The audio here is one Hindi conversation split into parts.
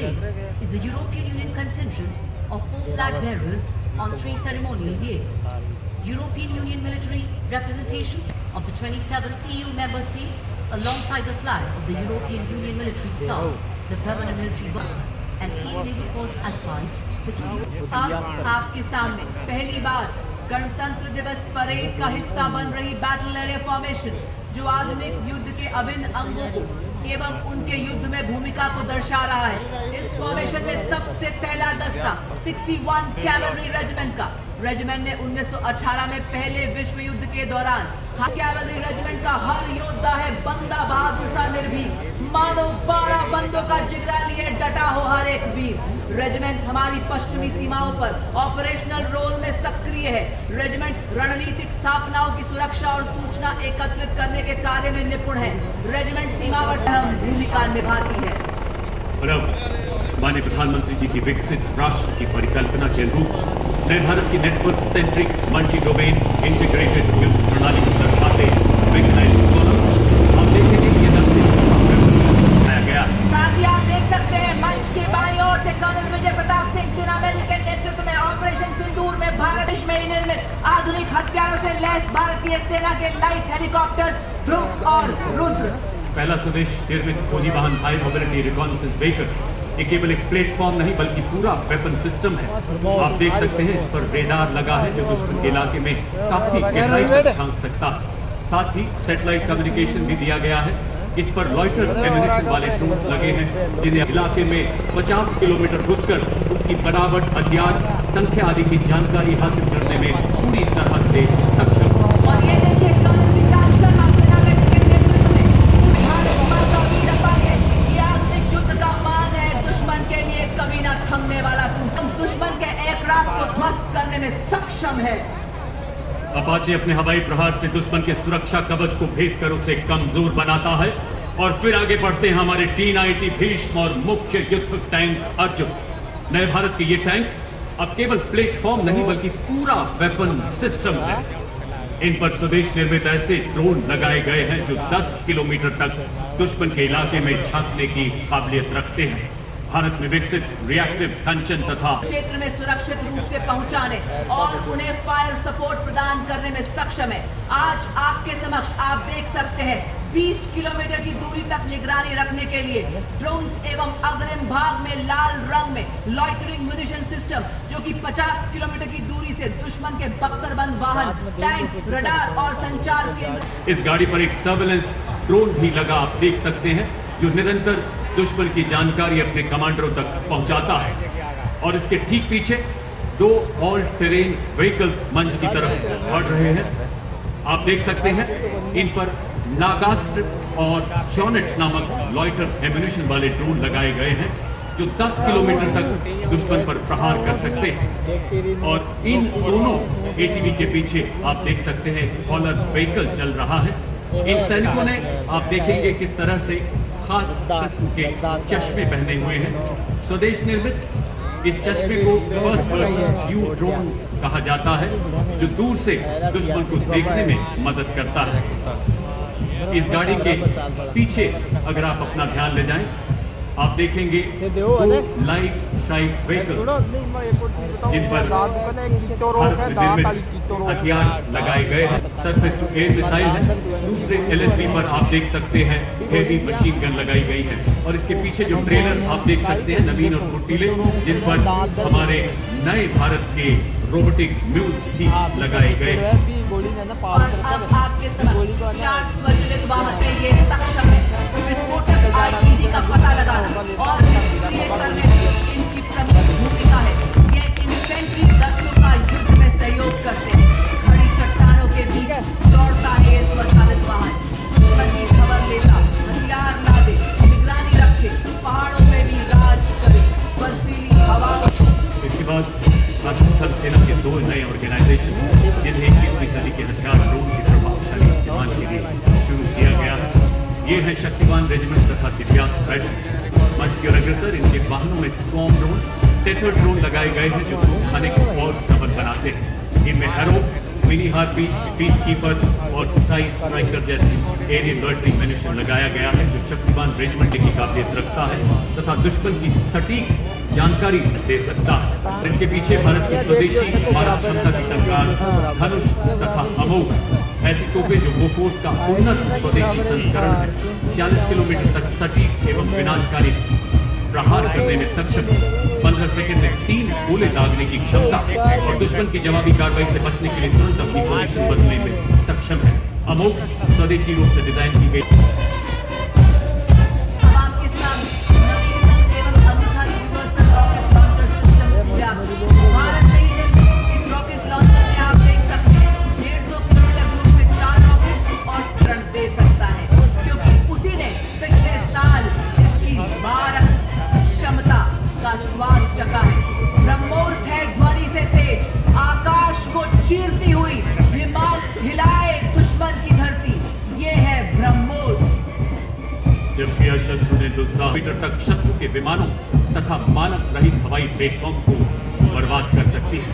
days is the European Union contingent of 4 flag bearers on 3 ceremonial days. European Union military representation of the 27 EU member states alongside the flag of the European Union military staff, the permanent military body and key naval force aspirant. अब आपके सामने पहली बार गणतंत्र दिवस परेड का हिस्सा बन रही बैटल एरिया फॉर्मेशन, जो आधुनिक युद्ध के अभिन्न अंगों को एवं उनके युद्ध में भूमिका को दर्शा रहा है। इस फॉर्मेशन में सबसे पहला दस्ता 61 कैवलरी रेजिमेंट का रेजिमेंट ने 1918 में पहले विश्व युद्ध के दौरान कैवलरी रेजिमेंट का हर योद्धा है बंदा बहादुर सा निर्भीक, मानो 12 बंदों का जिगरा लिए डटा हो हर एक वीर। रेजिमेंट हमारी पश्चिमी सीमाओं पर ऑपरेशनल रोल में सक्रिय है। रेजिमेंट रणनीतिक स्थापनाओं की सुरक्षा और सूचना एकत्रित करने के कार्य में निपुण है। रेजिमेंट सीमावर्ती अहम भूमिका निभाती है। और अब माननीय प्रधानमंत्री जी की विकसित राष्ट्र की परिकल्पना के अनुरूप नए भारत की network centric multi domain integrated युद्ध प्रणाली को दर्शाते आप देखेंगे कि बनाया गया। साथ ही आप देख सकते हैं मंच के बाईं ओर से कर्नल विजय प्रताप सिंह सुनामेल के नेतृत्व में ऑपरेशन सिंदूर में भारत देश में निर्मित आधुनिक हथियारों से लैस भारतीय सेना के लाइट हेलीकॉप्टर्स ध्रुव और रुद्र। पहला स्वदेश निर्मित फौजी वाहन हाई मोबिलिटी रिकॉन्नेसेंस व्हीकल ये केवल एक प्लेटफॉर्म नहीं बल्कि पूरा वेपन सिस्टम है। आप देख सकते हैं इस पर रेडार लगा है जो दुश्मन के इलाके में काफी गहराई तक झांक सकता है। साथ ही सैटेलाइट कम्युनिकेशन भी दिया गया है। इस पर लॉइटर एम्यूनिशन वाले ड्रोन लगे हैं जिन्हें इलाके में 50 किलोमीटर घुसकर उसकी बनावट, हथियार, संख्या आदि की जानकारी हासिल करने में पूरी तरह से सक्षम। दुश्मन के एयरक्राफ्ट को ध्वस्त करने में सक्षम है। अपाचे अपने हवाई प्रहार से दुश्मन के सुरक्षा कवच को भेद कर उसे कमजोर बनाता है और फिर आगे बढ़ते हैं हमारे T-90 भीष्म और मुख्य युद्ध टैंक अर्जुन। नए भारत के ये टैंक अब केवल प्लेटफॉर्म नहीं बल्कि पूरा वेपन सिस्टम है। इन पर स्वदेश निर्मित ऐसे ड्रोन लगाए गए हैं जो 10 किलोमीटर तक दुश्मन के इलाके में झांकने की काबिलियत रखते हैं। भारत में विकसित रिएक्टिव कंचन तथा क्षेत्र में सुरक्षित रूप से पहुंचाने और उन्हें फायर सपोर्ट प्रदान करने में सक्षम है। आज आपके समक्ष आप देख सकते हैं 20 किलोमीटर की दूरी तक निगरानी रखने के लिए ड्रोन एवं अग्रिम भाग में लाल रंग में लॉइटरिंग म्यूनिशन सिस्टम, जो कि 50 किलोमीटर की दूरी से दुश्मन के बख्तरबंद वाहन, टैंक, रडार और संचार केंद्र। इस गाड़ी पर एक सर्वेलेंस ड्रोन भी लगा, आप देख सकते हैं, जो निरंतर दुश्मन की जानकारी अपने कमांडरों तक पहुंचाता है। और इसके ठीक पीछे 2 ऑल टेरेन व्हीकल्स मंच की तरफ बढ़ रहे हैं। आप देख सकते हैं इन पर नागास्त्र और जॉनेट नामक लॉइटर एम्यूनिशन वाले ड्रोन लगाए गए हैं जो 10 किलोमीटर तक दुश्मन पर प्रहार कर सकते हैं। और इन दोनों ATV के पीछे आप देख सकते हैं हॉलर व्हीकल चल रहा है। इन सैनिकों ने आप देखेंगे किस तरह से खास किस्म के चश्मे पहने हुए हैं। स्वदेश निर्मित इस चश्मे को फर्स्ट पर्सन व्यू ड्रोन कहा जाता है जो दूर से दुश्मन को देखने में मदद करता है। इस गाड़ी के पीछे अगर आप अपना ध्यान ले जाएं, आप देखेंगे 2 लाइट स्ट्राइक व्हीकल्स जिन पर हथियार लगाए गए हैं। सरफेस टू एयर मिसाइल है। दूसरे LSB पर आप देख सकते हैं हेवी मशीन गन लगाई गई है। और इसके पीछे जो ट्रेलर आप देख सकते हैं नवीन और फुर्तीले, जिन पर हमारे नए भारत के रोबोटिक म्यूज भी लगाए गए। और अब आपके समक्ष 4 स्वचालित वाहन में ये सक्षम है विस्फोटक RPG का पता लगाना और निष्क्रिय करने में इनकी प्रमुख भूमिका है। ये इन्फेंट्री दस्तों का युद्ध में सहयोग करते हैं। खड़ी चट्टानों के बीच दौड़ता है ये स्वचालित वाहन, दुश्मन की खबर लेता, हथियार लादे, निगरानी रखे, पहाड़ों में भी राज करे, बर्फीली हवाओं। इसके बाद थल सेना के 2 नए ऑर्गेनाइजेशन जिन्हें 21वीं सदी के हथियार ड्रोन की प्रभावशाली इस्तेमाल के लिए शुरू किया गया है। ये है शक्तिवान रेजिमेंट तथा दिव्यांग रेजिमेंट। मंच के अग्रसर इनके वाहनों में स्टॉर्म ड्रोन, टेथर ड्रोन लगाए गए हैं जो खाने को और सबल बनाते हैं। इनमें harrow, mini heartbeat, piece keeper और स्काई स्ट्राइकर जैसी एरियल लॉटरी म्यूनिशन लगाया गया है जो शक्तिमान रेजिमेंट की काबिलियत रखता है तथा दुश्मन की सटीक जानकारी दे सकता है। इनके पीछे भारत की स्वदेशी मारक क्षमता की टंकार, धनुष तथा अमोघ ऐसी तोपें जो बोफोर्स का उन्नत स्वदेशी संस्करण है, 40 किलोमीटर तक सटीक एवं विनाशकारी प्रहार करने में सक्षम, 15 सेकंड में 3 गोले दागने की क्षमता और दुश्मन की जवाबी कार्रवाई से बचने के लिए तुरंत अपनी पोजीशन बदलने में सक्षम है। अमोघ स्वदेशी रूप से डिजाइन की गई अब आपके सामने नवीनतम एवं अनूठा यूनिवर्सल रॉकेट लॉन्चर सिस्टम पूरा भारत से ही है। इस रॉकेट लॉन्चर में आप देख सकते हैं 150 किलोमीटर दूर से 4 रॉकेट और करंट दे सकता है, क्योंकि उसी ने पिछले साल इसकी मारक क्षमता का स्वाद चखा है। ब्रह्मोस है ध्वनि से तेज, आकाश को चीरती हुई विमान हिलाए दुश्मन की धरती, ये है ब्रह्मोस। जबकि शत्रु ने 200 मीटर तक शत्रु के विमानों तथा मानव रहित हवाई प्लेटफॉर्म को बर्बाद कर सकती है।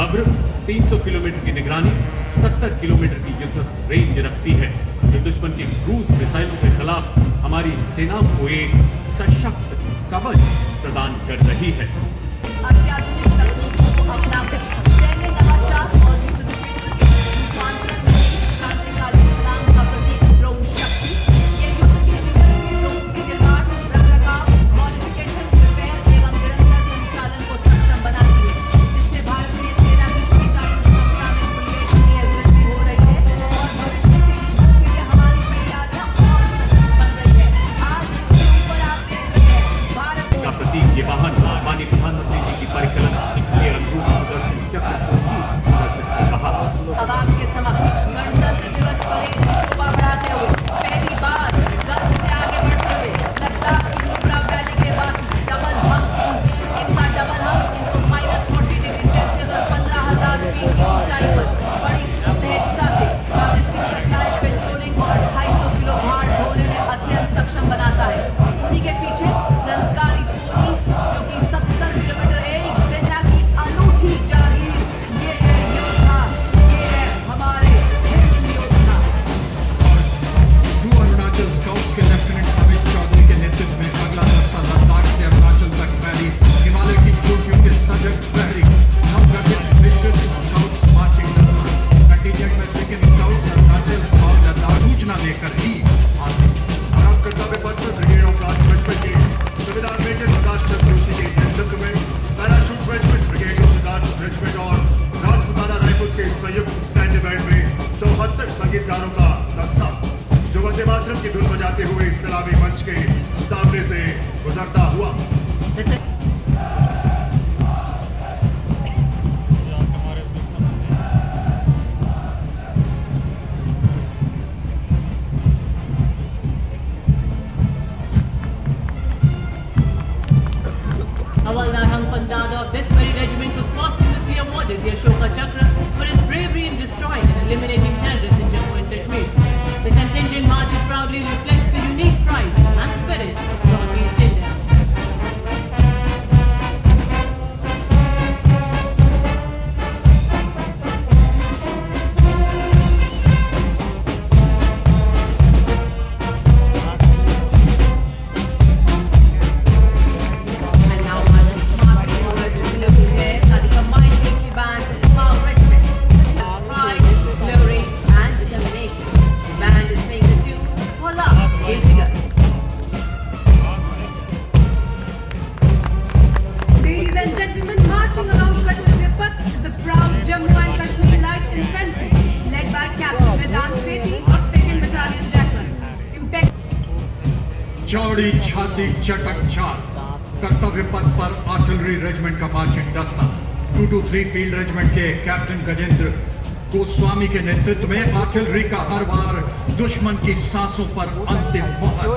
अब्र 300 किलोमीटर की निगरानी, 70 किलोमीटर की युद्ध रेंज रखती है जो दुश्मन की क्रूज मिसाइलों के खिलाफ हमारी सेनाओं को एक सशक्त कवच प्रदान कर रही है। अत्याधुनिक तकनीकों को अपनाकर सैन्य नवाचार और युद्ध क्षेत्र के रूपांतरण में क्रांतिकारी छलांग का प्रतीक ड्रोन शक्ति, ये युद्ध के भीतर के ड्रोन के निर्माण, रखरखाव, मॉडिफिकेशन, रिपेयर एवं निरंतर संचालन को सक्षम बनाती है, जिससे भारतीय सेना की शक्तिशाली क्षमता में उल्लेखनीय वृद्धि हो रही है और भविष्य के युद्धों के लिए हमारी तैयारियां और सशक्त बन रही है। आज इसके ऊपर आप देख रहे हैं भारत का प्रतीक ये वाहन माननीय प्रधानमंत्री जी की परिकल्पना के अनुरूप सुदर्शन चक्र को भी सुदर्शन कहा। अब आपके समक्ष गणतंत्र दिवस परेड की शोभा बढ़ाते हुए पहली बार गन से आगे बढ़ते हुए लद्दाख की नुब्रा वैली के बाद डबल हंप, इनका डबल हंप इनको -40 डिग्री सेल्सियस और 15,000 फीट की ऊंचाई पर बड़ी सहजता से लॉजिस्टिक सप्लाई, पेट्रोलिंग और 250 किलो भार ढोने में अत्यंत सक्षम बनाता है। उन्हीं के पीछे संस्कारी पुलिस जो कि 70 किलोमीटर एक सेना की अनूठी जागीर, ये है योद्धा, ये है हमारे हिंद योद्धा। टू अरुणाचल स्काउट्स के लेफ्टिनेंट अमित चौधरी के नेतृत्व में अगला दस्ता लद्दाख से अरुणाचल तक फैली हिमालय की चोटियों के सजग प्रहरी नवगठित मिशन स्काउट्स मार्चिंग दस्ता कंटीजेंट में सेकंड स्काउट्स अरुणाचल और लद्दाख सूचना लेकर ही आते और अब कर्तव्य पथ पर ब्रिगेड ऑफ राज बचपन के सुबेदार मेजर प्रकाश चंद्र जोशी के नेतृत्व में parachute regiment, brigade of Raj regiment और राजपुताना रायपुर के संयुक्त सैन्य बैंड में 74 संगीतकारों का दस्ता जो वंदे मातरम की धुन बजाते हुए सलामी मंच के सामने से गुजरता हुआ Havaldar Hangpan Dada of this very regiment was posthumously awarded the Ashoka Chakra for his bravery in destroying and eliminating terrorists in Jammu and Kashmir. The contingent march proudly reflects the unique pride and spirit of Northeast India. And now our marching order to deliver here are the combined victory bands of the Power Regiment. With pride, glory and determination. The band is playing the tune for love, Iltigar. Ladies and gentlemen, marching along Kartavya Path is the proud Jammu and Kashmir Light Infantry, led by Captain Vedant Sethi of 2nd Battalion Jackman. चौड़ी छाती चटक चाल कर्तव्य पथ पर आर्टिलरी रेजिमेंट का मार्चिंग दस्ता 223 फील्ड रेजिमेंट के कैप्टन गजेंद्र गोस्वामी के नेतृत्व में आर्टिलरी का हर बार दुश्मन की सांसों पर अंतिम मोहर,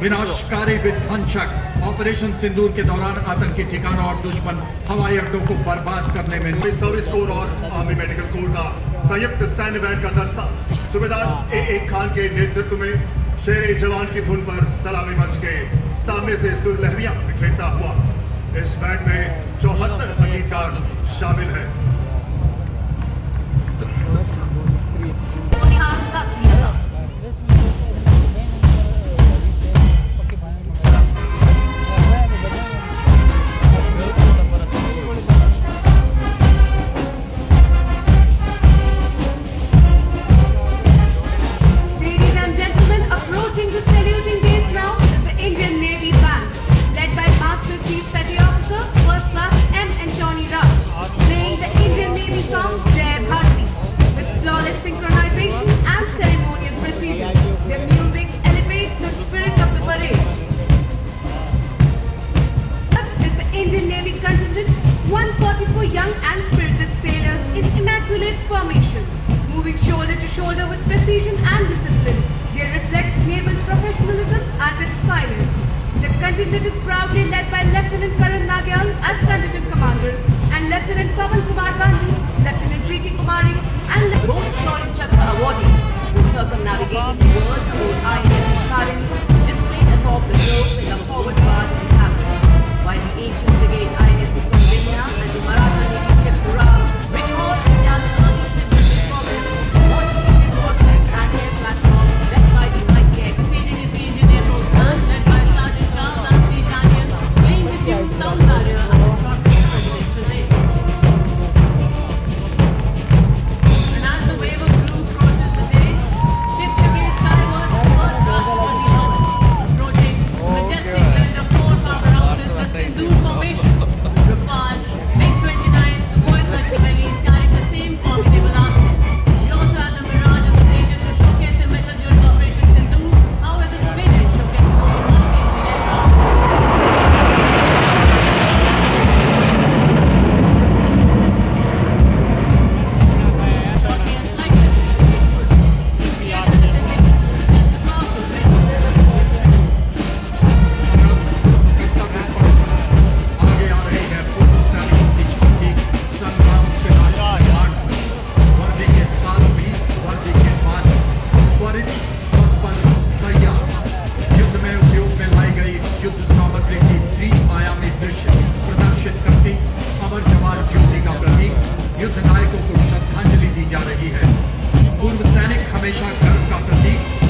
विनाशकारी विध्वंसक ऑपरेशन सिंदूर के दौरान आतंकी ठिकानों और दुश्मन हवाई अड्डों को बर्बाद करने में सर्विस कोर और आर्मी मेडिकल कोर का संयुक्त सैन्य बैंड का दस्ता सुबेदार ए खान के नेतृत्व में शेर जवान की धुन पर सलामी मंच के सामने से सुर लहरियां बिखेरता हुआ इस बैंड में 74 संगीतकार शामिल हैं। Nihan Saslisa. Ladies and gentlemen, approaching the saluting gate now is the Indian Navy Band, led by Master Chief Petty Officer, First Class M. Antony Rao, playing the Indian Navy song Jai Bharati, with flawless synchronization and ceremonial precision. Their music elevates the spirit of the parade. Is the Indian Navy contingent, 144 young and spirited sailors in immaculate formation, moving shoulder to shoulder with precision and discipline. They reflect naval professionalism at its finest. The contingent is proudly led by Lieutenant Karan Nagyal as contingent commander and Lieutenant Pawan Kumar Gandhi, Lieutenant Preeti Kumari, and Most Shaurya Chakra awardees who circumnavigated the world aboard INS Tarini displayed atop the globe in the forward part of the cabin, while the ancient brigade INS Konvinya and the Maratha Navy ship Ural, which was India's early ship progress, launched Indian warplanes and air platforms led by the mighty Proceeding is the Indian Air Force Band, led by Sergeant Shahzad C. Daniel, playing the tune Saundarya and the Crossing Presidential Day. And as the wave of blue crosses the day, shift to gaze skyward towards us for the hour, approaching the majestic blend of four powerhouses, the Sindhu formation. Rafale, MiG-29, Sukhoi Su-30 carrying the same formidable arsenal. We also have the Mirage as a Tejas to showcase their metal during Operation Sindhu. However, the Swedish showcase the work of the Indian aircraft. Shortly and slightly. आगे आ रही है पूर्व सैनिकों की छाती संग्राम सेना वर्दी के साथ भी वर्दी के बाद त्वरित और पर तैयार युद्ध में उपयोग में लाई गई युद्ध सामग्री की त्रि-आयामी दृश्य प्रदर्शित करती अमर जवान ज्योति का प्रतीक युद्ध नायकों को श्रद्धांजलि दी जा रही है। पूर्व सैनिक हमेशा गर्व का प्रतीक